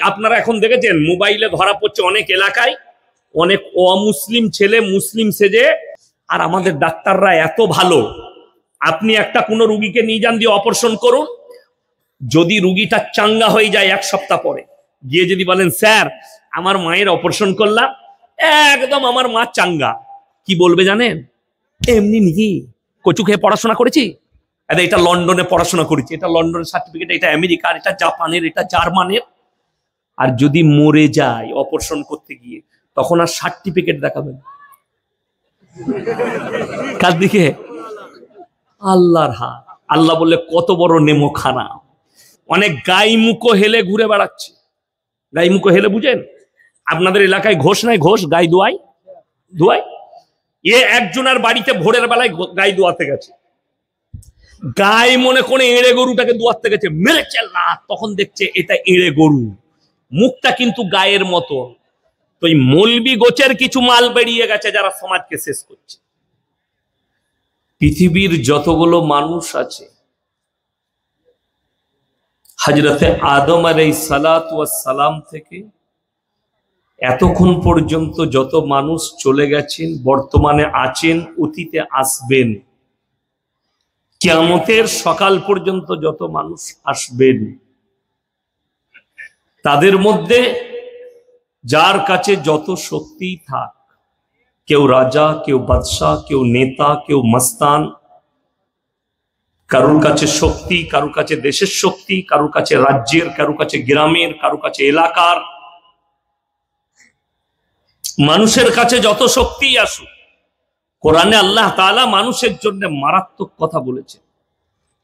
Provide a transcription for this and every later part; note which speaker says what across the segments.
Speaker 1: আপনারা এখন দেখেছেন মোবাইলে ধরা পড়ছে অনেক এলাকায় অনেক অমুসলিম ছেলে মুসলিম সেজে। আর আমাদের ডাক্তাররা এত ভালো, আপনি একটা কোনো রুগীকে নিয়ে যান, দিয়ে অপারেশন করুন, যদি রুগীটা চাঙ্গা হয়ে যায় এক সপ্তাহ পরে গিয়ে যদি বলেন স্যার আমার মায়ের অপারেশন করলাম, একদম আমার মা চাঙ্গা, কি বলবে জানেন? এমনি নাকি কচু খেয়ে পড়াশোনা করেছি, এটা লন্ডনে পড়াশোনা করেছি, এটা লন্ডনের সার্টিফিকেট, এটা আমেরিকার, এটা জাপানের, এটা জার্মানের। আর যদি মরে যায় অপারেশন করতে গিয়ে, তখন আর সার্টিফিকেট দেখাবেন কার দিকে? আল্লাহর হাত। আল্লাহ বললে কত বড় নেমোখানা। অনেক গাই মুখো হেলে ঘুরে বেড়াচ্ছে। গাই মুখো হেলে বুঝেন? আপনাদের এলাকায় ঘোষ নাই? ঘোষ গাই দোয়াই দোয়াই। এ একজনের বাড়িতে ভোরের বেলায় গাই দোয়াতে গেছে, গাই মনে করে এড়ে গরুটাকে দোয়াতে গেছে, মেরেছে না, তখন দেখছে এটা এড়ে গরু, মুখটা কিন্তু গায়ের মতো। তো এই মলবি গোছের কিছু মাল বেরিয়ে গেছে যারা সমাজকে শেষ করছে। পৃথিবীর যতগুলো মানুষ আছে, হযরতে আদম আলাইহিস সালাতু ওয়াস সালাম থেকে এতক্ষণ পর্যন্ত যত মানুষ চলে গেছেন, বর্তমানে আছেন, অতীতে আসবেন, কিয়ামতের সকাল পর্যন্ত যত মানুষ আসবেন, তাদের মধ্যে যার কাছে যত শক্তি থাক, কেউ রাজা, কেউ বাদশাহ, কেউ নেতা, কেউ মস্তান, কারোর কাছে শক্তি, কারোর কাছে দেশের শক্তি, কারোর কাছে রাজ্যের, কারোর কাছে গ্রামের, কারোর কাছে এলাকার, মানুষের কাছে যত শক্তি আসুক, কোরআনে আল্লাহ তাআলা মানুষের জন্য মারাত্মক কথা বলেছে,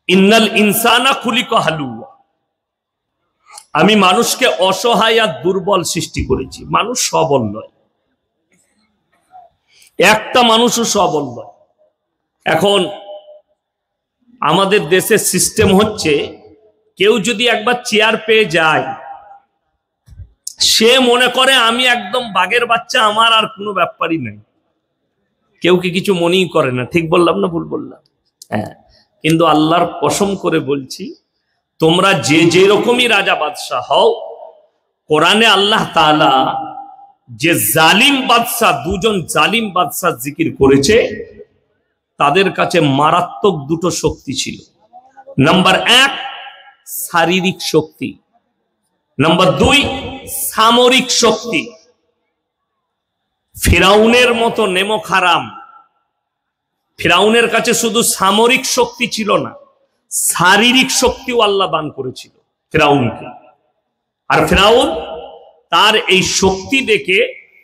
Speaker 1: ইন্নাল ইনসানা খুলিকা হালুয়া। আমি মানুষকে অসহায় আর দুর্বল সৃষ্টি করেছি। মানুষ সবল নয়, একটা মানুষও সবল নয়। এখন আমাদের দেশের সিস্টেম হচ্ছে, কেউ যদি একবার চেয়ার পেয়ে যায়, সে মনে করে আমি একদম বাঘের বাচ্চা, আমার আর কোনো ব্যাপারই নাই, কেউ কি কিছু মনেই করে না। ঠিক বললাম না ভুল বললাম? হ্যাঁ। কিন্তু আল্লাহর কসম করে বলছি, তোমরা যে যে রকমই রাজা বাদশাহ হও, কোরআনে আল্লাহ তাআলা যে জালিম বাদশাহ, দুজন জালিম বাদশাহ জিকির করেছে, তাদের কাছে মারাত্মক দুটো শক্তি ছিল। নাম্বার 1 শারীরিক শক্তি, নাম্বার 2 সামরিক শক্তি। ফিরাউনের মতো নেমোখারাম, ফিরাউনের কাছে শুধু সামরিক শক্তি ছিল না, শারীরিক শক্তিও আল্লাহ দান করেছিল ফিরাউনকে। আর ফিরাউন তার এই শক্তি দেখে,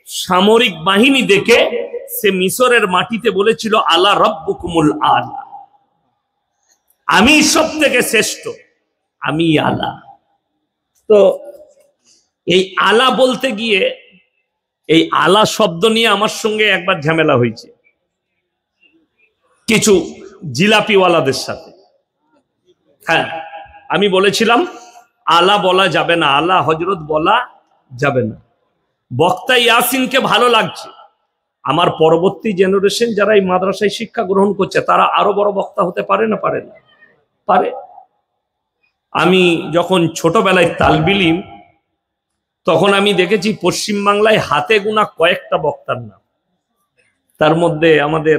Speaker 1: সামরিক বাহিনী দেখে, সে মিশরের মাটিতে বলেছিল আলা রাব্বুকুমুল আলা, আমি সব থেকে শ্রেষ্ঠ, আমি আলা। তো এই আলা বলতে গিয়ে, এই আলা শব্দ নিয়ে আমার সঙ্গে একবার ঝামেলা হয়েছে কিছু জিলাপিওয়ালাদের সাথে। হ্যাঁ, আমি বলেছিলাম আলা বলা যাবে না, আলা হযরত বলা যাবে না। বক্তা ইয়াসিনকে ভালো লাগছে, আমার পরবর্তী জেনারেশন যারা এই মাদ্রাসায় শিক্ষা গ্রহণ করছে, তারা আরো বড় বক্তা হতে পারে না পারে না? পারে। আমি যখন ছোটবেলায় তালবিলিম, তখন আমি দেখেছি পশ্চিমবাংলায় হাতে গোনা কয়েকটা বক্তার নাম। তার মধ্যে আমাদের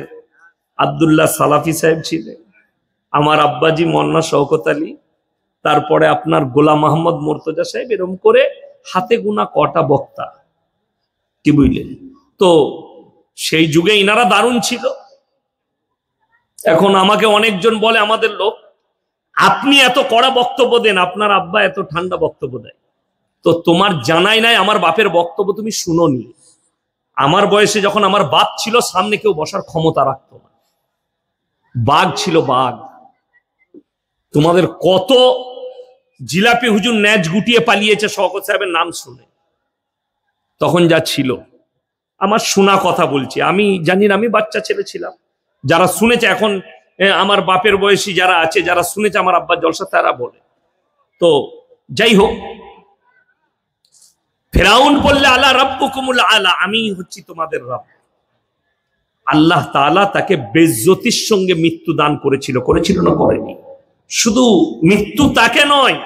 Speaker 1: আব্দুল্লাহ সালাফি সাহেব ছিলেন, আমার আব্বাজি মোল্লা শওকত আলী, তারপরে আপনার গোলাম আহমদ মুর্তজা সাহেব, এরকম করে হাতে গোনা কটা বক্তা, কি বুঝলেন? তো সেই যুগে ইনারা দারুণ ছিল। এখন আমাকে অনেকজন বলে, আমাদের লোক, আপনি এত কড়া বক্তব্য দেন, আপনার আব্বা এত ঠান্ডা বক্তব্য দেয়, তো তোমার জানাই নাই আমার বাপের বক্তব্য তুমি শুনোনি। আমার বয়সে যখন আমার বাপ ছিল, সামনে কেউ বসার ক্ষমতা রাখতো না, বাঘ ছিল বাঘ। তোমাদের কত জিলাপি হুজুর ন্যাচ গুটিয়ে পালিয়েছে শওকত সাহেবের নাম শুনে, তখন যা ছিল। আমার শোনা কথা বলছি, আমি জানি না, আমি বাচ্চা ছেলে ছিলাম। যারা শুনেছে এখন, আমার বাপের বয়সী যারা আছে, যারা শুনেছে আমার আব্বার জলসা, তারা বলে। তো যাই হোক, ফিরাউন বললে আলা রাব্বুকুমুল আলা, আমি হচ্ছি তোমাদের রব। আল্লাহ তাআলা তাকে বেইজ্জতির সঙ্গে মৃত্যু দান করেছিল, করেছিল না করেনি? শুধু মৃত্যু তাকে নয়,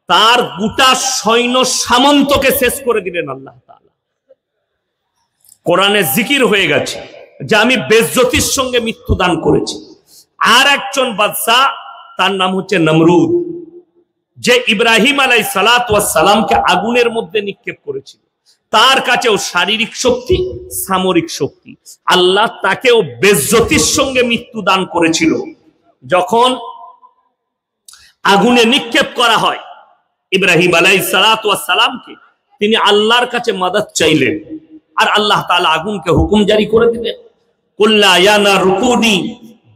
Speaker 1: তার গোটা সৈন্য সামন্তকে শেষ করে দিলেন আল্লাহ তাআলা। কোরআনে জিকির হয়ে গেছে যে আমি বেজ্জতির সঙ্গে মৃত্যু দান করেছি। আর একজন বাদশা, তার নাম হচ্ছে নমরুদ, যে ইব্রাহিম আলাইহিস সালাতু ওয়াস সালামকে আগুনের মধ্যে নিক্ষেপ করেছিল। তার কাছেও শারীরিক শক্তি, সামরিক শক্তি, আল্লাহ তাকেও বেজ্জতির সঙ্গে মৃত্যু দান করেছিল। যখন আগুনে নিক্ষেপ করা হয় ইব্রাহিম আলাইহিস সালাতু ওয়াস সালামকে, তিনি আল্লাহর কাছে মাদদ চাইলেন, আর আল্লাহ তাআলা আগুনকে হুকুম জারি করে দিলেন, কুল্লা ইয়া নারু কুনি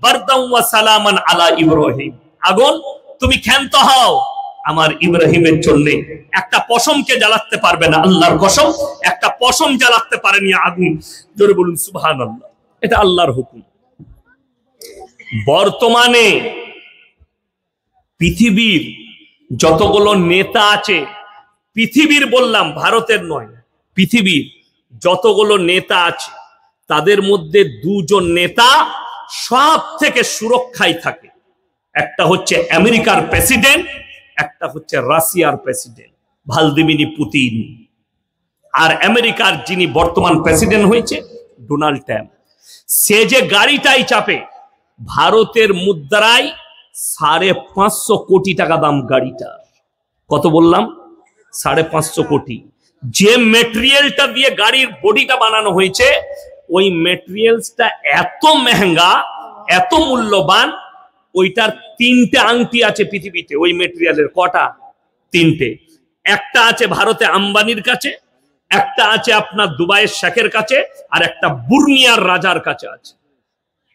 Speaker 1: বারদাও ওয়া সালামান আলা ইব্রাহিম, আগুন তুমি ক্ষান্ত হও আমার ইব্রাহিমের জন্য। একটা পশমকে জ্বালাতে পারবে না, আল্লাহর কসম, একটা পশম জ্বালাতে পারেনি আগুন। জোরে বলুন সুবহানাল্লাহ। এটা আল্লাহর হুকুম। বর্তমানে পৃথিবীর যতগুলো নেতা আছে, পৃথিবীর বললাম, ভারতের নয়, পৃথিবীর যতগুলো নেতা আছে তাদের মধ্যে দুজন নেতা সব থেকে সুরক্ষায় থাকে। একটা হচ্ছে আমেরিকার প্রেসিডেন্ট, একটা হচ্ছে রাশিয়ার প্রেসিডেন্ট ভ্লাদিমির পুতিন। আর আমেরিকার যিনি বর্তমান প্রেসিডেন্ট হয়েছে ডোনাল্ড ট্রাম্প, সে যে গাড়িটাই চাপে ভারতের মুদ্রায় 550 কোটি টাকা দাম গাড়িটার। কত বললাম? 550 কোটি। যে মেটেরিয়ালটা দিয়ে গাড়ির বডিটা বানানো হয়েছে, ওই মেটেরিয়ালসটা এত মেহেঙ্গা, এত মূল্যবান, ওইটার 3টে আংটি আছে পৃথিবীতে। ওই মেটেরিয়ালের কটা? 3টে। একটা আছে ভারতে আম্বানির কাছে, একটা আছে আপনার দুবাইয়ের শেখের কাছে, আর একটা বুর্নিয়ার রাজার কাছে আছে।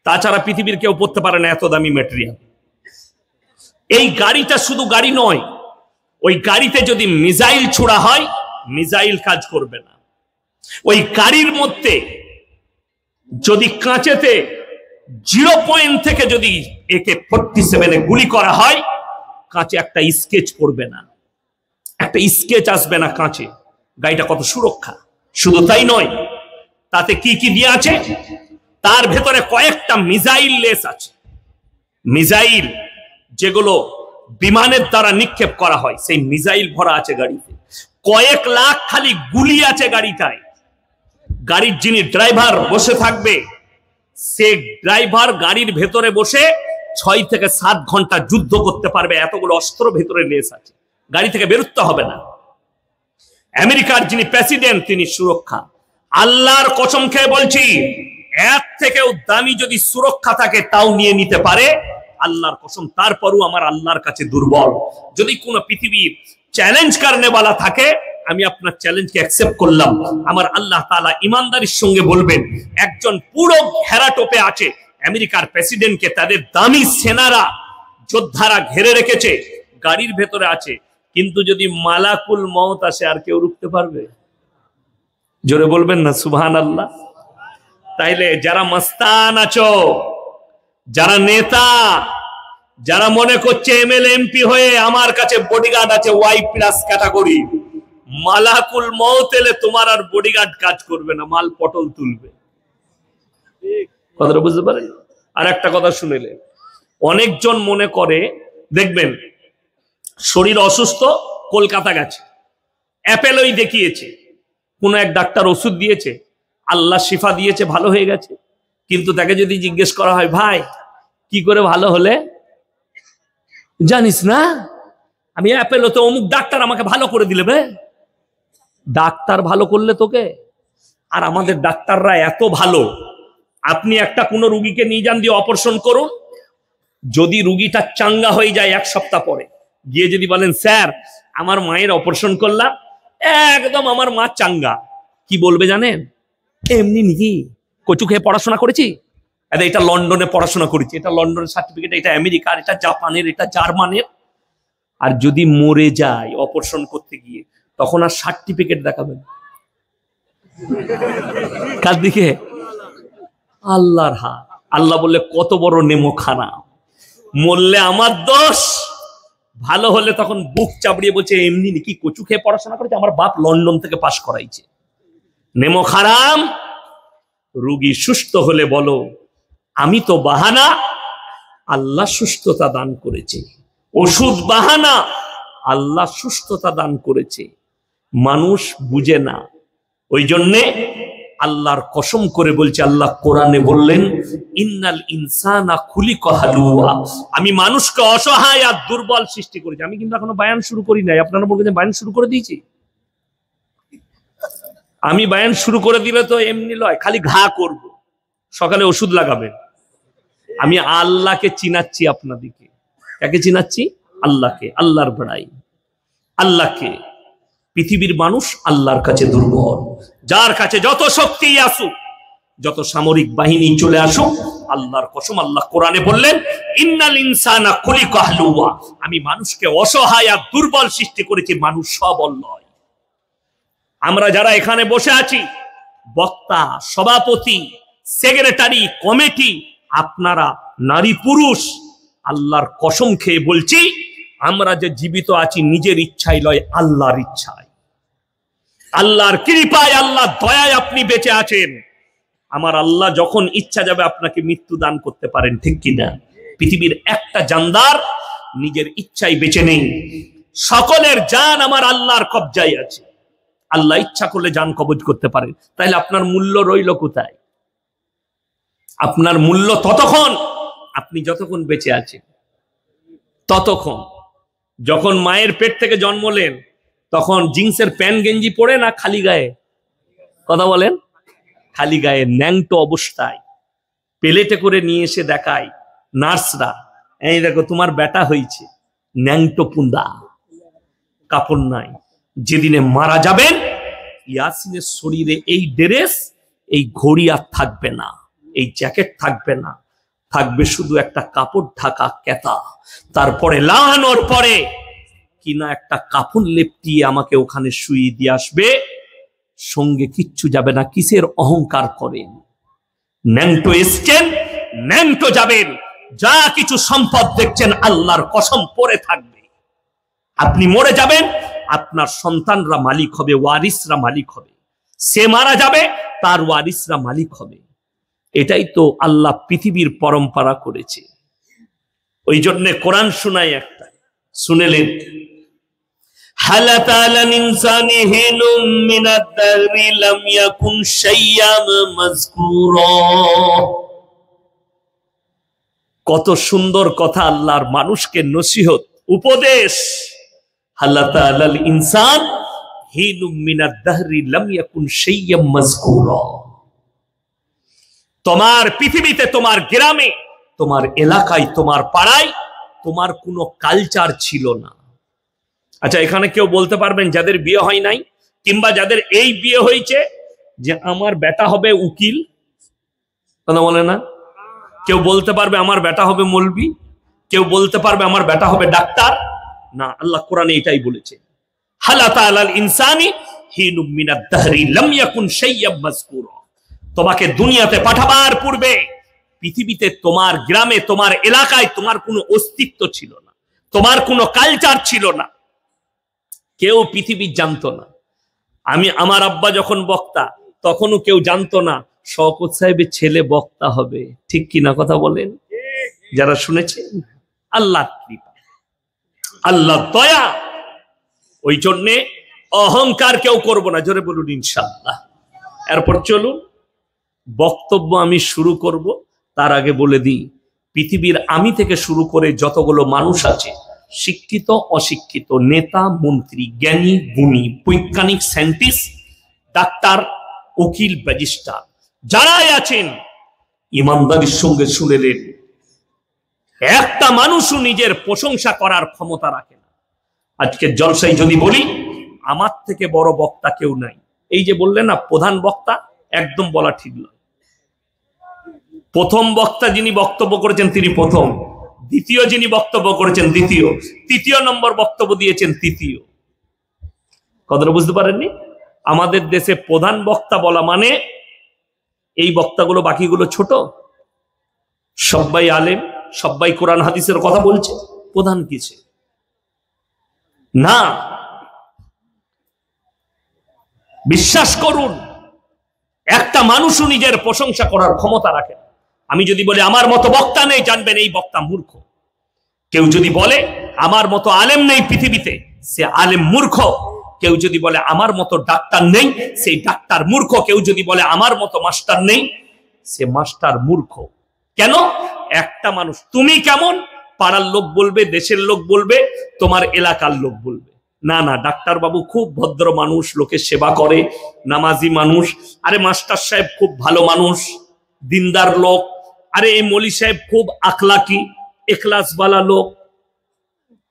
Speaker 1: তাছাড়া পৃথিবীর কেউ পড়তে পারে না এত দামি মেটেরিয়াল। এই গাড়িটা শুধু গাড়ি নয়, ওই গাড়িতে যদি মিসাইল ছোড়া হয়, মিসাইল কাজ করবে না। ওই গাড়ির মধ্যে যদি কাঁচেতে 0 পয়েন্ট থেকে যদি AK-47 গুলি করা হয়, কাঁচে একটা স্কেচ পড়বে না, একটা স্কেচ আসবে না কাঁচে। গাড়িটা কত সুরক্ষা! শুধু তাই নয়, তাতে কি কি দিয়ে আছে, তার ভেতরে কয়েকটা মিসাইল লেস আছে। মিসাইল যেগুলো বিমানের দ্বারা নিক্ষেপ করা হয়, সেই মিসাইল ভরা আছে গাড়িতে। কয়েক লাখ খালি গুলি আছে গাড়িটায়। গাড়ির যিনি ড্রাইভার বসে থাকবে, সে ড্রাইভার গাড়ির ভেতরে বসে 6 থেকে 7 ঘন্টা যুদ্ধ করতে পারবে, এতগুলো অস্ত্র ভেতরে লেস আছে। গাড়ি থেকে বেরোতে হবে না। আমেরিকার যিনি প্রেসিডেন্ট, তিনি সুরক্ষা। আল্লাহর কসম খেয়ে বলছি, এর থেকেও দামি যদি সুরক্ষা থাকে তাও নিয়ে নিতে পারে, আল্লাহর কসম। তারপরও আমার আল্লাহর কাছে দুর্বল। যদি কোনো পৃথিবীর চ্যালেঞ্জ করনেওয়ালা থাকে, আমি আপনার চ্যালেঞ্জকে অ্যাকসেপ্ট করলাম। আমার আল্লাহ তাআলা ইমানদারির সঙ্গে বলবেন, একজন পুরো ঘেরা টোপে আছে, আমেরিকার প্রেসিডেন্টকে তাদের দামি সেনারা, যোদ্ধারা ঘিরে রেখেছে, গাড়ির ভেতরে আছে। কিন্তু যদি মালাকুল মউত আসে, আর কেউ রুখতে পারবে? জোরে বলবেন না সুবহানাল্লাহ। তাইলে যারা মস্তান আছো, যারা নেতা, যারা মনে করছে MLA MP হয়ে আমার কাছে বডিগার্ড আছে Y+ ক্যাটাগরি, মালাকুল মউত এলে তোমার আর বডিগার্ড কাজ করবে না, মাল পটল তুলবে। কথাটা বুঝতে পারেন? আর একটা কথা শুনেলে, অনেকজন মনে করে, দেখবেন শরীর অসুস্থ, কলকাতা গেছে, অ্যাপেলোই দেখিয়েছে, কোন এক ডাক্তার ওষুধ দিয়েছে, আল্লাহ শিফা দিয়েছে, ভালো হয়ে গেছে। কিন্তু তাকে যদি জিজ্ঞেস করা হয়, ভাই কি করে ভালো হলে? জানিস না, আমি অ্যাপেলোতে অমুক ডাক্তার আমাকে ভালো করে দিলে। বে ডাক্তার ভালো করলে তোকে? আর আমাদের ডাক্তাররা এত ভালো, আপনি একটা কোন রুগীকে নিয়ে যান, দিয়ে অপারেশন করুন, যদি রুগীটা চাঙ্গা হয়ে যায় 1 সপ্তাহ পরে, গিয়ে যদি বলেন, স্যার আমার মায়ের অপারেশন করলাম, একদম আমার মা চাঙ্গা, কি বলবে জানেন? এমনি নাকি, কচু খেয়ে পড়াশোনা করেছি, এটা লন্ডনে পড়াশোনা করেছি, এটা লন্ডনের সার্টিফিকেট, এটা আমেরিকার, এটা জাপানের, এটা জার্মানের। আর যদি মরে যায় অপারেশন করতে গিয়ে, তখন আর সার্টিফিকেট দেখাবেন কার দিকে? আল্লাহর হাত। আল্লাহ বললে, কত বড় নেমোখানা, মরলে আমার দোষ, ভালো হলে তখন বুক চাপড়িয়ে বলছে, এমনি নাকি, কচু খেয়ে পড়াশোনা করেছে, আমার বাপ লন্ডন থেকে পাশ করাইছে। নেমোখারাম। রুগী সুস্থ হলে বলো, আমি তো বাহানা, আল্লাহ সুস্থতা দান করেছে। ওষুধ বাহানা, আল্লাহ সুস্থতা দান করেছে, মানুষ বুঝে না। ওই জন্যে আল্লাহর কসম করে বলছে, আল্লাহ কোরআনে বললেন, ইন্নাল ইনসানা খুলিকা হালুয়া, আমি মানুষকে অসহায় আর দুর্বল সৃষ্টি করেছি। আমি কিন্তু এখনো বায়ান শুরু করি নাই, আপনারা বলছেন বায়ান শুরু করে দিয়েছি। আমি বায়ান শুরু করে দিলে তো এমনি লয়, খালি ঘা করব, সকালে ওষুধ লাগাবেন। আমি আল্লাহকে চিনাচ্ছি আপনাদেরকে। কাকে চিনাচ্ছি? আল্লাহকে, আল্লাহর বড়াই, আল্লাহকে। পৃথিবীর মানুষ আল্লাহর কাছে দুর্বল। যার কাছে যত শক্তি আসুক, যত সামরিক বাহিনী চলে আসুক, আল্লাহর কসম আল্লাহ কোরআনে বললেন, ইন্নাল ইনসানা খুলিকা হালুয়া, আমি মানুষকে অসহায় আর দুর্বল সৃষ্টি করেছি, মানুষ সবল নয়। আমরা যারা এখানে বসে আছি, বক্তা, সভাপতি, সেক্রেটারি, কমিটি, আপনারা নারী পুরুষ, আল্লাহর কসম খেয়ে বলছি, আমরা যে জীবিত আছি নিজের ইচ্ছায় নয়, আল্লাহর ইচ্ছায়, আল্লাহর কৃপায়, আল্লাহর দয়ায় আপনি বেঁচে আছেন। আমার আল্লাহ যখন ইচ্ছা যাবে আপনাকে মৃত্যু দান করতে পারেন, ঠিক কিনা? পৃথিবীর একটা জানদার নিজের ইচ্ছায় বেঁচে নেই, সকলের জান আমার আল্লাহর কবজায় আছে। আল্লাহ ইচ্ছা করলে জান কবজ করতে পারেন। তাইলে আপনার মূল্য রইল কোথায়? আপনার মূল্য ততক্ষণ আপনি যতক্ষণ বেঁচে আছেন, ততক্ষণ। যখন মায়ের পেট থেকে জন্মলেন, তখন জিন্সের প্যান্ট গেঞ্জি পরে না খালি গায়ে? কথা বলেন। খালি গায়ে, ন্যাংটো অবস্থায় প্লেটে করে নিয়ে এসে দেখায় নার্সরা, এই দেখো তোমার বেটা হয়েছে। ন্যাংটো পুন্দা, কাপড় নাই। যেদিনে মারা যাবেন, ইয়াসিনের শরীরে এই ড্রেস, এই ঘড়ি আর থাকবে না, এই জ্যাকেট থাকবে না, থাকবে শুধু একটা কাপড় ঢাকা কেতা। তারপরে লাগানোর পরে কিনা একটা কাপড় লেপটিয়ে আমাকে ওখানে শুইয়ে দিয়ে আসবে, সঙ্গে কিচ্ছু যাবে না। কিসের অহংকার করেন? ন্যাংটো এসছেন, ন্যাংটো যাবেন। যা কিছু সম্পদ দেখছেন আল্লাহর কসম পড়ে থাকবে। আপনি মরে যাবেন, আপনার সন্তানরা মালিক হবে, ওয়ারিসরা মালিক হবে। সে মারা যাবে, তার ওয়ারিসরা মালিক হবে। এটাই তো আল্লাহ পৃথিবীর পরম্পরা করেছে। ওই জন্য কোরআন শোনায় একটা, শুনেলেন, হালাতালাল ইনসানি হিনুম মিনাদ দাহরি লাম ইয়াকুন শাইয়াম মাযকুরা। কত সুন্দর কথা আল্লাহর মানুষকে নসিহত, উপদেশ। হালাতালাল ইনসান হিনুম মিনাদ দাহরি লাম ইয়াকুন শাইয়াম মাযকুরা। তোমার পৃথিবীতে, তোমার গ্রামে, তোমার এলাকায়, তোমার পাড়ায় তোমার কোনো কালচার ছিল না। আচ্ছা, এখানে কেউ বলতে পারবেন যাদের বিয়ে হয় নাই, কিংবা যাদের এই বিয়ে হয়েছে, যে আমার বেটা হবে উকিল? কথা বলে না। কেউ বলতে পারবে আমার বেটা হবে মৌলবি? কেউ বলতে পারবে আমার বেটা হবে ডাক্তার? না, আল্লাহ কোরআনে এটাই বলেছে, হালাতালাল ইনসানি হিনুম মিনাদ দাহরি লাম ইয়াকুন শাইয়াম মাযকুরা। তোমাকে দুনিয়াতে পাঠাবার পূর্বে পৃথিবীতে, তোমার গ্রামে, তোমার এলাকায় তোমার কোনো অস্তিত্ব ছিল না, তোমার কোনো কালচার ছিল না, কেউ পৃথিবী জানতো না। আমার আব্বা যখন বক্তা, তখনও কেউ জানতো না শওকত সাহেবের ছেলে বক্তা হবে, ঠিক কিনা? কথা বলেন যারা শুনেছেন। আল্লাহ কৃপা, আল্লাহ দয়া। ওই জন্যে অহংকার কেউ করবো না, জোরে বলুন ইনশাআল্লাহ। এরপর চলুন, বক্তব্য আমি শুরু করব। তার আগে বলে দিই, পৃথিবীর আমি থেকে শুরু করে যতগুলো মানুষ আছে, শিক্ষিত, অশিক্ষিত, নেতা, মন্ত্রী, জ্ঞানী, গুণী, বৈজ্ঞানিক, সায়েন্টিস্ট, ডাক্তার, উকিল, ব্যারিস্টার, যারাই আছেন, ইমানদারির সঙ্গে শুনেলেন, একটা মানুষও নিজের প্রশংসা করার ক্ষমতা রাখে না। আজকে জলসায় যদি বলি আমার থেকে বড় বক্তা কেউ নাই, এই যে বললেন না প্রধান বক্তা, একদম বলা ঠিক নয়। প্রথম বক্তা যিনি বক্তব্য করেছেন তিনি প্রথম, দ্বিতীয় যিনি বক্তব্য করেছেন দ্বিতীয়, তৃতীয় নম্বর বক্তব্য দিয়েছেন তৃতীয়। কথাটা বুঝতে পারেননি? আমাদের দেশে প্রধান বক্তা বলা মানে এই বক্তাগুলো বাকিগুলো ছোট, সবাই আলেম, সবাই কোরআন হাদিসের কথা বলছে, প্রধান কিসে? না, বিশ্বাস করুন, একটা মানুষও নিজের প্রশংসা করার ক্ষমতা রাখে। আমি যদি বলি আমার মতো বক্তা নেই, জানবেন এই বক্তা মূর্খ। কেউ যদি বলে আমার মতো আলেম নেই পৃথিবীতে, সে আলেম মূর্খ। কেউ যদি বলে আমার মতো ডাক্তার নেই, সেই ডাক্তার মূর্খ। কেউ যদি বলে আমার মতো মাস্টার নেই, সে মাস্টার মূর্খ। কেন? একটা মানুষ, তুমি কেমন পাড়ার লোক বলবে, দেশের লোক বলবে, তোমার এলাকার লোক বলবে। না না, ডাক্তার বাবু খুব ভদ্র মানুষ, লোকের সেবা করে, নামাজি মানুষ। আরে মাস্টার সাহেব খুব ভালো মানুষ, দিনদার লোক। আরে এই মৌলী সাহেব খুব আখলাকি, এখলাসওয়ালা লোক।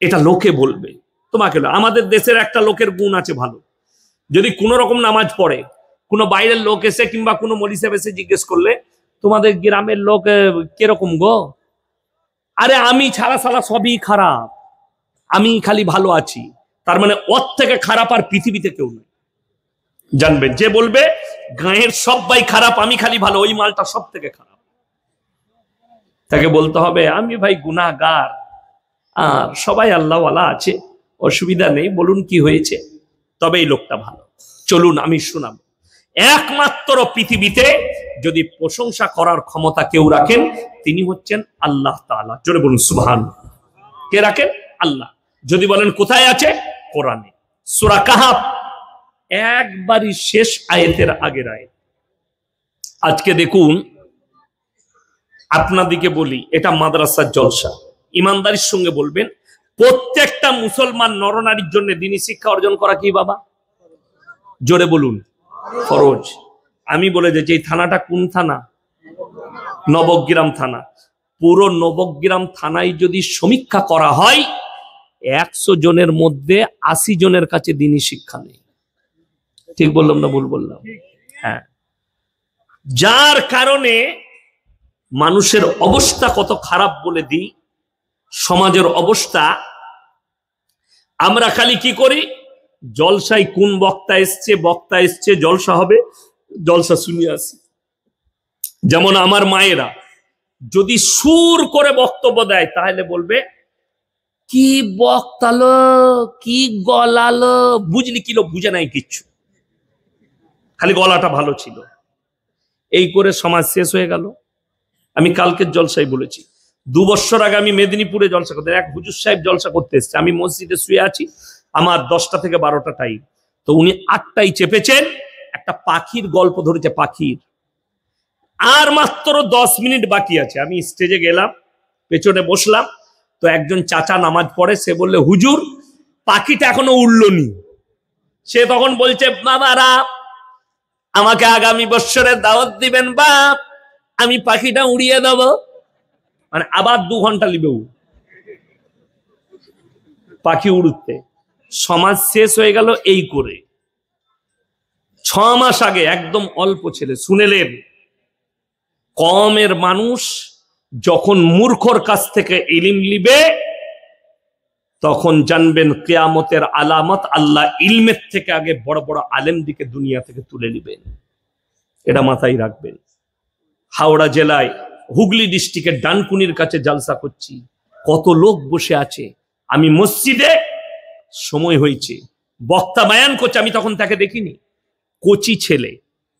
Speaker 1: এটা লোকে বলবে, তোমাকে। আমাদের দেশের একটা লোকের গুণ আছে ভালো, যদি কোন রকম নামাজ পড়ে, কোনো বাইরের লোক এসে কিংবা কোনো মৌলী সাহেব এসে জিজ্ঞেস করলে, তোমাদের গ্রামের লোক কিরকম গো? আরে আমি ছাড়া সালা সবই খারাপ, আমি খালি ভালো আছি। তার মানে ওর থেকে খারাপ আর পৃথিবীতে কেউ নেই। জানবেন, যে বলবে গায়ের সবাই খারাপ, আমি খালি ভালো, ওই মালটা সব থেকে খারাপ। তাকে বলতে হবে আমি ভাই গুনাহগার, আর সবাই আল্লাহওয়ালা আছে, অসুবিধা নেই, বলুন কি হয়েছে, তবে এই লোকটা ভালো, চলুন আমি শোনাবো। একমাত্র পৃথিবীতে যদি প্রশংসা করার ক্ষমতা কেউ রাখেন, তিনি হচ্ছেন আল্লাহ তাআলা। জোরে বলুন সুবহানাল্লাহ। কে রাখেন? আল্লাহ। যদি বলেন কোথায় আছে? কোরআনে, সূরা কাহফ একবারই শেষ আয়াতের আগের আয়াত। আজকে দেখুন, আপনাদিকে বলি, এটা মাদ্রাসার জলসা, ইমানদারির সঙ্গে বলবেন, প্রত্যেকটা মুসলমান নরনারীর জন্য দ্বীনি শিক্ষা অর্জন করা কি বাবা? জোরে বলুন, ফরজ। আমি বলে যে এই থানাটা কোন থানা? নবগ্রাম থানা। পুরো নবগ্রাম থানায় যদি সমীক্ষা করা হয়, 100 জনের মধ্যে 80 জনের কাছে দ্বীনি শিক্ষা নেই। ঠিক বললাম না ভুল বললাম? হ্যাঁ। যার কারণে মানুষের অবস্থা কত খারাপ বলে দিই, সমাজের অবস্থা। আমরা খালি কি করি, জলসায় কোন বক্তা এসছে, জলসা হবে, জলসা শুনিয়ে আসি। যেমন আমার মায়েরা যদি সুর করে বক্তব্য দেয়, তাহলে বলবে কি বক্তালো, কি গলালো, বুঝলি কিলো, বুঝে নাই কিচ্ছু, খালি গলাটা ভালো ছিল। এই করে সমাজ শেষ হয়ে গেল। আমি কালকের জলসায় বলেছি, 2 বছর আগে আমি মেদিনীপুরে জলসা করতে, এক হুজুর সাহেব জলসা করতে এসছে। আমি মসজিদে শুয়ে আছি, আমার 10টা থেকে 12টা টাইম, তো উনি 8টায় চেপেছেন, একটা পাখির গল্প ধরেছে, পাখির। আর মাত্র 10 মিনিট বাকি আছে, আমি স্টেজে গেলাম, পেছনে বসলাম, তো একজন চাচা নামাজ পড়ে, সে বললে হুজুর পাখিটা এখনো উড়লনি। সে তখন বলছে, বাবারা আমাকে আগামী বছরে দাওয়াত দিবেন বাপ, আমি পাখিটা উড়িয়ে দেব। মানে আবার 2 ঘন্টা লিবে পাখি উড়তে। সমাজ শেষ হয়ে গেল এই করে। 6 মাস আগে একদম অল্প ছেলে, শুনেলেন, কমের মানুষ যখন মূর্খর কাছ থেকে ইলম লিবে, তখন জানবেন কিয়ামতের আলামত, আল্লাহ ইলমের থেকে আগে বড় বড় আলেম দিকে দুনিয়া থেকে তুলে নিবেন। এটা মাথায় রাখবেন। হাওড়া জেলায় হুগলি ডিস্ট্রিক্টের ডানকুনির কাছে জালসা করছি, কত লোক বসে আছে। আমি মসজিদে, সময় হয়েছে, বক্তা বায়ান করছে, আমি তখন তাকে দেখিনি। কচি ছেলে,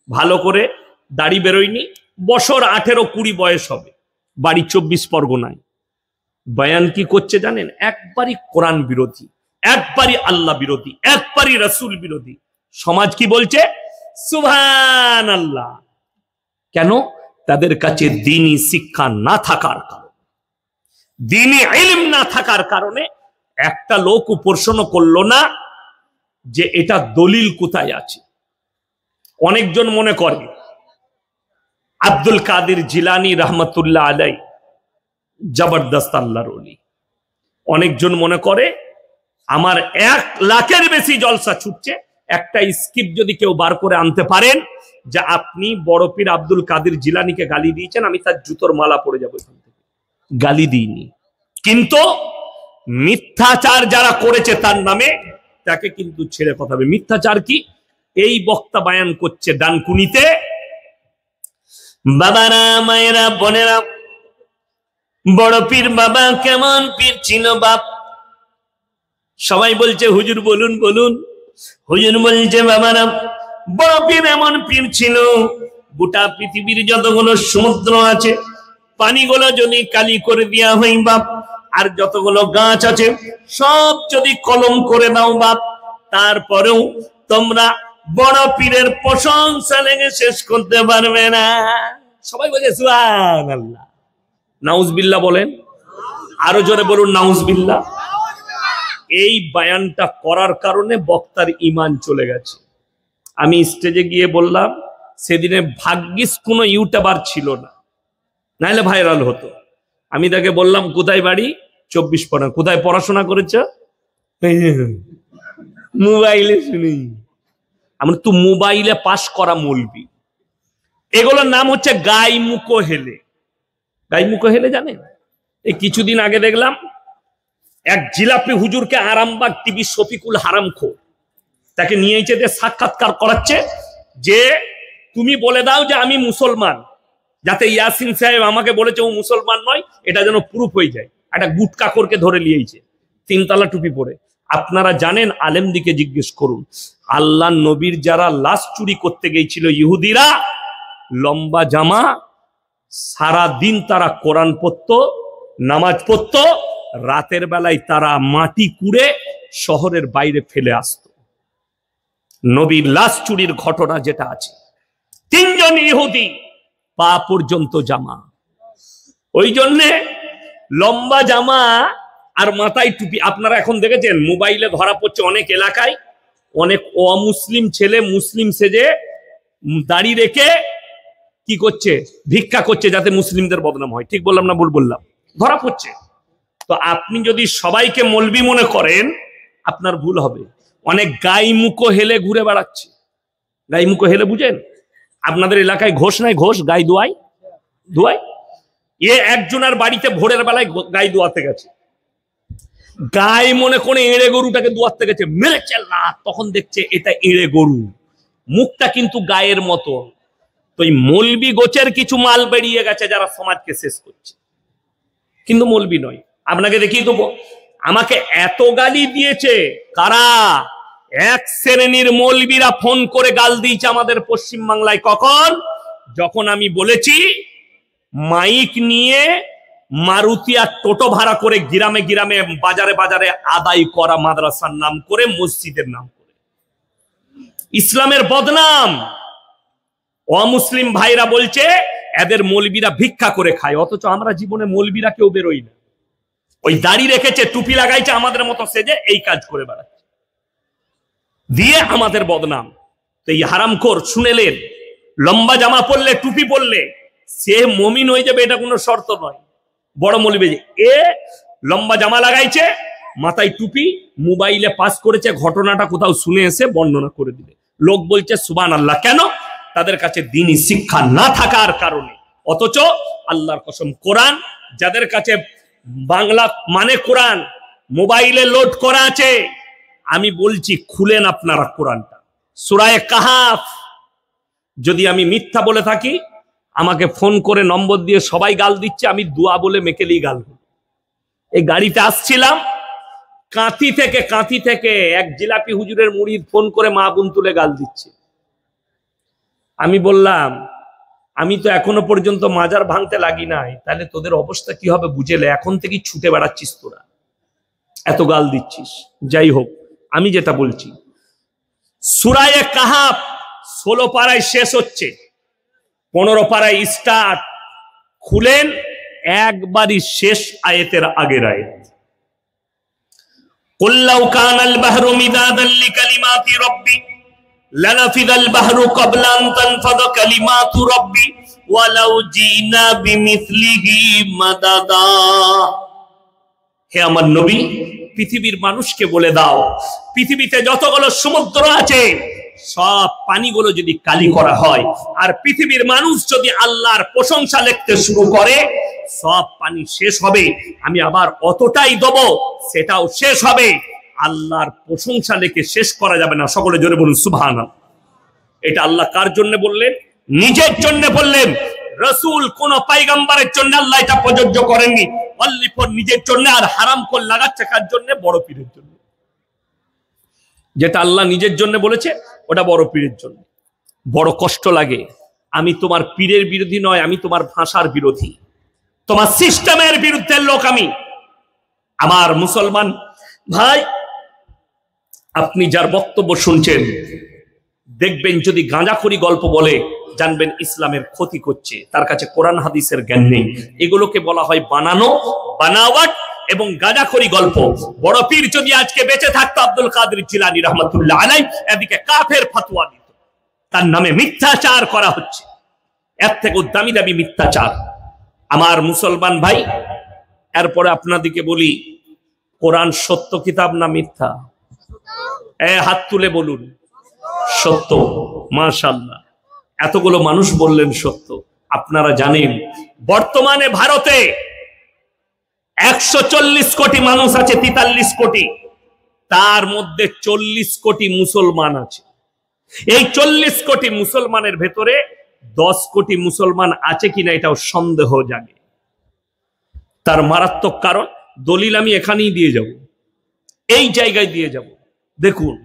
Speaker 1: ভালো করে দাড়ি বেরোয়নি, বছর 18-20 বয়স হবে, বাড়ি 24 পরগনায়। বয়ান কি করছে জানেন? একবারই কোরআন বিরোধী, একবারই আল্লাহ বিরোধী, একবারই রাসূল বিরোধী। সমাজ কি বলছে? সুবহানাল্লাহ। কেন? তাদের কাছে দ্বীনি শিক্ষা না থাকার কারণে, দ্বীনি ইলম না থাকার কারণে। একটা লোক প্রশ্ন করলো না যে এটা দলিল কোথায় আছে। অনেকজন মনে করে আব্দুল কাদের জিলানী রহমতুল্লাহ আলাই জবরদস্ত আল্লাহর ওলি। অনেকজন মনে করে আমার 1 লাখের বেশি জলসা ছুটছে, একটা স্ক্রিপ্ট যদি কেউ বার করে আনতে পারেন যে আপনি বড় পীর আব্দুল কাদের জিলানীকে গালি দিয়েছেন, আমি তার জুতোর মালা পড়ে যাবো এখান থেকে। গালি দিইনি, কিন্তু মিথ্যাচার যারা করেছে তার নামে, তাকে কিন্তু ছেড়ে কথা হবে। মিথ্যাচার কি? এই বক্তা বায়ান করছে ডানকুনিতে, বাবারা, মায়েরা, বোনেরা, বড় পীর বাবা কেমন পীর ছিল বাপ? সবাই বলছে হুজুর বলুন বলুন। হুজুর বলছে, বাবারা, বড় পীর এমন পীর ছিল, গোটা পৃথিবীর যতগুলো সমুদ্র আছে, পানিগুলো যদি কালি করে দেওয়া হয় বাপ, আর যতগুলো গাছ আছে সব যদি কলম করে দাও বাপ, তারপরেও তোমরা বড় পীরের প্রশংসা লেগে শেষ করতে পারবে না। সবাই বলে সুবহানাল্লাহ, নাউজুবিল্লাহ বলেন, আরো জোরে বলুন নাউজুবিল্লাহ। এই বয়ানটা করার কারণে বক্তার ঈমান চলে গেছে। আমি স্টেজে গিয়ে বললাম, সেদিনে ভাগ্যিস কোনো ইউটিউবার ছিল না, নাহলে ভাইরাল হতো। আমি তাকে বললাম কোথায় বাড়ি, 24 পরগনা। কোথায় পড়াশোনা করেছ? মোবাইলে শুনি। আমরা তো মোবাইলে পাস করা মৌলবি। এগুলোর নাম হচ্ছে গাইমুখো হেলে। গাইমুখো হেলে জানেন? এই কিছুদিন আগে দেখলাম এক জিলাপি হুজুরকে আরামবাগ টিভি শফিকুল হারামখোর তাকে নিয়ে এসে সাক্ষাৎকার করাচ্ছে যে তুমি বলে দাও যে আমি মুসলমান, যাতে ইয়াসিন সাহেব আমাকে বলেছে ও মুসলমান নয় এটা যেন প্রুফ হয়ে যায়। একটা গুটকাখোরকে ধরে নিয়েছে 3 তলা টুপি পরে। আপনারা জানেন, আলেম দিকে জিজ্ঞেস করুন, আল্লাহ নবীর যারা লাশ চুরি করতে গিয়েছিল ইহুদিরা, লম্বা জামা, সারা দিন তারা কোরআন পড়তো, নামাজ পড়তো, রাতের বেলায় তারা মাটি কুড়ে শহরের বাইরে ফেলে আসতো। নবীর লাশ চুরির ঘটনা যেটা আছে, 3 জন ইহুদি পা পর্যন্ত জামা। ওই জন্যে লম্বা জামা আর মাথায় টুপি। আপনারা এখন দেখেছেন মোবাইলে ধরা পড়ছে অনেক এলাকায়, অনেক অমুসলিম ছেলে মুসলিম সেজে দাড়ি রেখে কি করছে, ভিক্ষা করছে যাতে মুসলিমদের বদনাম হয়। ঠিক বললাম না ভুল বললাম? ধরা পড়ছে। তো আপনি যদি সবাইকে মৌলবি মনে করেন আপনার ভুল হবে। অনেক গাইমুখো হেলে ঘুরে বেড়াচ্ছে। গাইমুখো হেলে বুঝেন? আপনাদের এলাকায় ঘোষ নাই? ঘোষ গাই দোয়াই দোয়াই। এ একজনের বাড়িতে ভোরের বেলায় গাই দোয়াতে গেছে। গাই মনে করে এড়ে গরুটাকে দোয়াতে গেছে, মেরেছে লাত। তখন দেখছে এটা এড়ে গরু, মুখটা কিন্তু গায়ের মতো। তো এই মৌলবি গোছের কিছু মাল বেরিয়ে গেছে যারা সমাজকে শেষ করছে, কিন্তু মৌলবি নয়। আপনাকে দেখিয়ে দেবো, আমাকে এত গালি দিয়েছে কারা? এক শ্রেণীর মৌলবিরা ফোন করে গাল দিয়েছে আমাদের পশ্চিম বাংলায়। কখন? যখন আমি বলেছি মাইক নিয়ে মারুতি আর টোটো ভাড়া করে গ্রামে গ্রামে বাজারে বাজারে আদায় করা, মাদ্রাসার নাম করে, মসজিদের নাম করে, ইসলামের বদনাম। অমুসলিম ভাইরা বলছে এদের মৌলবিরা ভিক্ষা করে খায়, অথচ আমরা জীবনে মৌলবিরা কেউ বেরোই না। ওই দাড়ি রেখেছে, টুপি লাগাইছে, আমাদের মতো সেজে এই কাজ করে বেড়াচ্ছে, দিয়ে আমাদের বদনাম। তো এই হারামখোর শুনেলেন, লম্বা জামা পরলে, টুপি পরলে সে মুমিন হয়ে যাবে এটা কোনো শর্ত নয়। বড় মৌলবি এ লম্বা জামা লাগাইছে, মাথায় টুপি, মোবাইলে পাস করেছে, ঘটনাটা কোথাও শুনে এসে বর্ণনা করে দিবে। লোক বলছে সুবহানাল্লাহ। কেন? তাদের কাছে দ্বীনি শিক্ষা না থাকার কারণে। অথচ আল্লাহর কসম, কোরআন যাদের কাছে বাংলা মানে কোরআন মোবাইলে লোড করা আছে, আমি বলছি খুলেন আপনারা কোরআনটা, সূরা কাহাফ। যদি আমি মিথ্যা বলে থাকি আমাকে ফোন করে নম্বর দিয়ে সবাই গাল দিচ্ছে, আমি দোয়া বলে মেকেলেই গাল। এই গাড়িতে আসছিলাম, কাঁথি থেকে এক জিলাপি হুজুরের মুরিদ ফোন করে মা বোন তুলে গাল দিচ্ছে। আমি বললাম আমি তো এখনো পর্যন্ত মাজার ভাঙতে লাগি নাই, তাহলে তোদের অবস্থা কি হবে বুঝেলে? এখন থেকেই ছুটে বেড়াচ্ছিস তোরা, এত গাল দিচ্ছিস। যাই হোক, আমি যেটা বলছি, সূরা কাহাফ 16 পারায় শেষ হচ্ছে, 15 পারায় স্টার্ট। খুলেন একবারই শেষ আয়াতের আগের আয়াত। কুল লাউ কানাল বাহরু মিদাদাল লিকালিমাতি রাব্বি লানাফিদাল বাহরু ক্বাবলা আন তানফাদা কালিমাতু রাব্বি ওয়ালাউ জিনা বিমিসলিহি মাদাদা। হে আমার নবী, পৃথিবীর মানুষকে বলে দাও, পৃথিবীতে যতগুলো সমুদ্র আছে সব পানিগুলো যদি কালি করা হয়, আর পৃথিবীর মানুষ যদি আল্লাহর প্রশংসা লিখতে শুরু করে, সব পানি শেষ হবে। আমি আবার অতটাই দেব, সেটাও শেষ হবে। আল্লাহর প্রশংসা লিখে শেষ করা যাবে না। সকলে জোরে বলুন সুবহানাল্লাহ। এটা আল্লাহ কার জন্য বললেন? নিজের জন্য বললেন। রাসূল কোন পয়গম্বরের জন্য আল্লাহ এটা প্রযোজ্য করেননি, অনলি ফর নিজের জন্য। আর হারাম করে লাগাচ্ছে কার জন্য? বড় পীরের জন্য। যেটা আল্লাহ নিজের জন্য বলেছে ওটা বড় পীরের জন্য। বড় কষ্ট লাগে। আমি তোমার পীরের বিরোধী নয়, আমি তোমার ভাষার বিরোধী, তোমার সিস্টেমের বিরুদ্ধে লোক আমি। আমার মুসলমান ভাই, আপনি যার বক্তব্য শুনছেন, দেখবেন যদি গাঁজাখড়ি গল্প বলে, জানবেন ইসলামের ক্ষতি করছে, তার কাছে কোরআন হাদিসের জ্ঞান নেই। এগুলোকে বলা হয় বানানো, বানাওয়াট এবং গাঁজাখড়ি গল্প। বড় পীর যদি আজকে বেঁচে থাকতো, আব্দুল কাদের জিলানী রহমাতুল্লাহ আলাইহি এদিকে কাফের ফতোয়া দিত, তার নামে মিথ্যাচার করা হচ্ছে, এর থেকে দামি দামি মিথ্যাচার। আমার মুসলমান ভাই, এরপরে আপনাদেরকে বলি, কোরআন সত্য কিতাব না মিথ্যা? হাত তুলে বলুন সত্য। মাশাআল্লাহ, এতগুলো মানুষ বললেন সত্য। আপনারা জানেন বর্তমানে ভারতে 140 কোটি মানুষ আছে, 43 কোটি, তার মধ্যে 40 কোটি মুসলমান আছে। এই 40 কোটি মুসলমানের ভেতরে 10 কোটি মুসলমান আছে কিনা এটাও সন্দেহ জাগে। তার মারাত্মক কারণ, দলিল আমি এখানেই দিয়ে যাব, এই জায়গায় দিয়ে যাব। দেখুন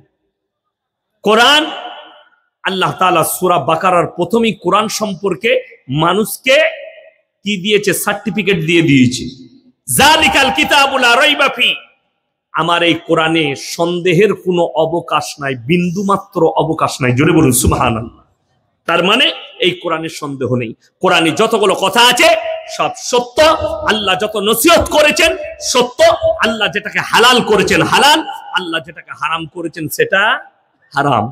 Speaker 1: কোরআন, আল্লাহ তাআলা সূরা বাকারার প্রথমেই কোরআন সম্পর্কে মানুষকে কি দিয়েছে? সার্টিফিকেট দিয়ে দিয়েছে। যালিকাল কিতাবু লা রাইবা ফি, আমার এই কোরআনে সন্দেহের কোনো অবকাশ নাই, বিন্দু মাত্র অবকাশ নাই। জোরে বলুন সুবহানাল্লাহ। তার মানে এই কোরআনে সন্দেহ নেই। কোরআনে যতগুলো কথা আছে সব সত্য। আল্লাহ যত নসিহত করেছেন সত্য। আল্লাহ যেটাকে হালাল করেছেন হালাল, আল্লাহ যেটাকে হারাম করেছেন সেটা হারাম।